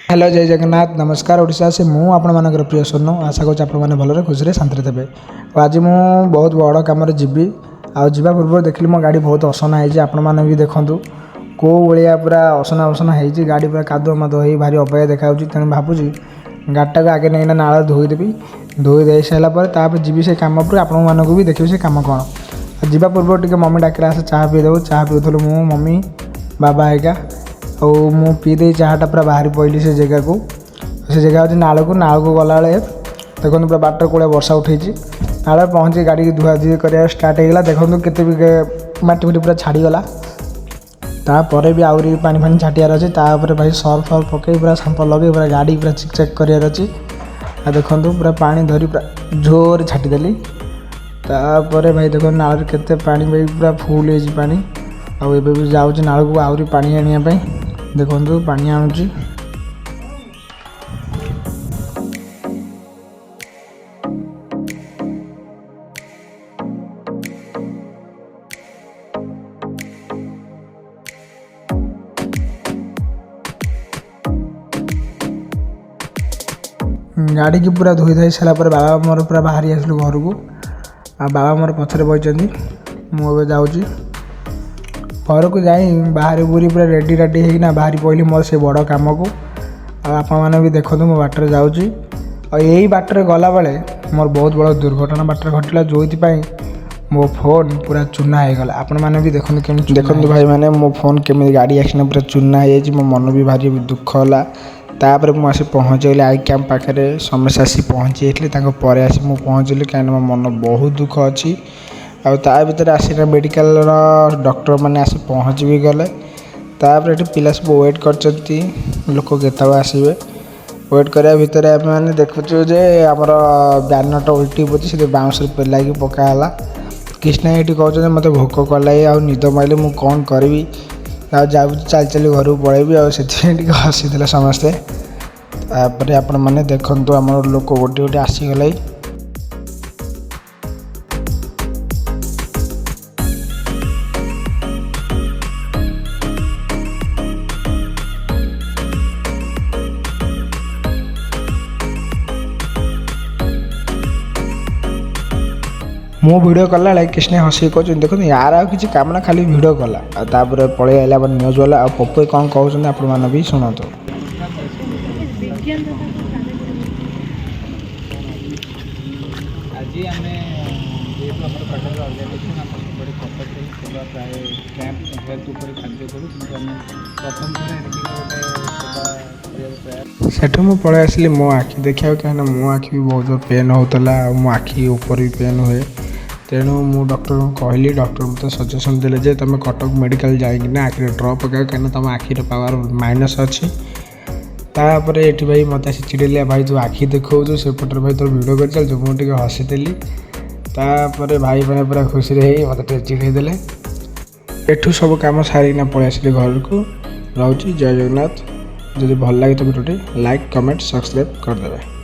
Hello जय जगन्नाथ नमस्कार ओडिशा से मु आपण मानकर प्रिय सोनू आशा करूँ आपण मैंने भलरे खुशी शांति थे। आज मु बहुत बड़ कम जीवी आवा पूर्व देखिली मो गाड़ी बहुत असना है आपण मैंने भी देखूँ कौ भाया पूरा असना असना है गाड़ी पूरा कादुआ मादुआ हो भारी अबाया देखा तेणु भावुँ गाड़ीटा को आगे नहीं नाल धोईदेवी धोई दे सारापर जी से कम पर आपण मानक भी देखिए से कम कौन जावा पूर्व टे मम्मी डाकिला आस चाह पीदेव चाह पीऊलु मु मम्मी बाबा हेका मु पीदे चाहटा पूरा बाहरी पड़ी से जगह को से जगह हूँ नाल को गला देखो पूरा बाट कौड़े वर्षा उठे नाल पहुँची गाड़ी की धुआ धुई कर स्टार्ट होगा देखो केते भी मटी फटी पूरा छाड़ीगला तापर भी आहरी पानी फानी छाटियार अच्छे भाई सर्फ फर्फ पकई पूरा सांप लगे पूरा गाड़ी पूरा चिक चेक करार अच्छे देखो पूरा पानी धरी पूरा जोर छाटिदेली तापर भाई देखो नाल केते पानी भाई पूरा फुल हो पानी आउ भी जाऊँ नाल को आहरी पानी आने देखो पानी आणुची गाड़ी की पूरा धोई धाई सारापर बाबा मोर पूरा बाहरी आसलु घर को बाबा मोर पछरे बही मुझे जाऊँगी घर को जाई बाहर पूरी पूरा रेडी रेडी होना बाहरी पड़ी मोर से बड़ कम को आपने भी देखो मो बाटर जाऊँगी यही बाटर गला बेले मोर बहुत बड़ा दुर्घटना बाटर घटला जो मो फोन पूरा चूना हो गला आपण मैंने भी देखो केमी देखो भाई मैंने मो फोन केमी गाड़ी एक्सीडेंट पूरा चूना हो मो मन भी भारी दुख है तापर मुझे पहुँचली आई कैम्प पाखे समस्या आसी पहुँची जाते आसी मुझे पहुँचली कहीं मो मन बहुत दुख अच्छी आर आसना मेडिकल डॉक्टर मैंने आसी पहुँच भी गले तापर ये पिला सब वेट कर लोक केतवे आसवे वेट कराया भितर मैंने देखुचु जे आमर ब्यानरटा उल्टी पड़ी से बाउंस पेलाइक पकाला कृष्णा ये कहते मत भोक कला आ निद मारे मुझे कौन करी जाऊँ चल चल घर को पलैबी आती हसी समस्ते तापर आपण मैंने देखु आम लोक गोटे गोटे आसीगले मो वीडियो कला कृष्ण हसी कहते देखो यार आ कि कम ना खाली वीडियो कला तापर पलि आइला न्यूज वाला पप्पू कौन कहते आप भी शुणु सेठू मु पलि आसली मो आखि देखा कहीं मो आखि भी बहुत जोर पेन होता मो आखि ऊपर भी पेन हुए तेणु मु डॉक्टर को कहली डॉक्टर मत सजेसन देले जे तुम कटक मेडिकल जाइना आखिरे ड्रप पकाओ कहीं तुम आखिर पावर माइनस अच्छी तापर ये भाई मत आसी चिड़ेलिया भाई तू आखि देखो सेपटे भाई तोर भिड कर चल मुझे हसीदेली तापर भाई मैंने पूरा खुशी मत चिड़ेदेले एठू सब कम सारिना पलि आसली घर को रोचे जय जगन्नाथ जदि भल लगे तो भिडियोटी लाइक कमेंट सब्सक्राइब करदे।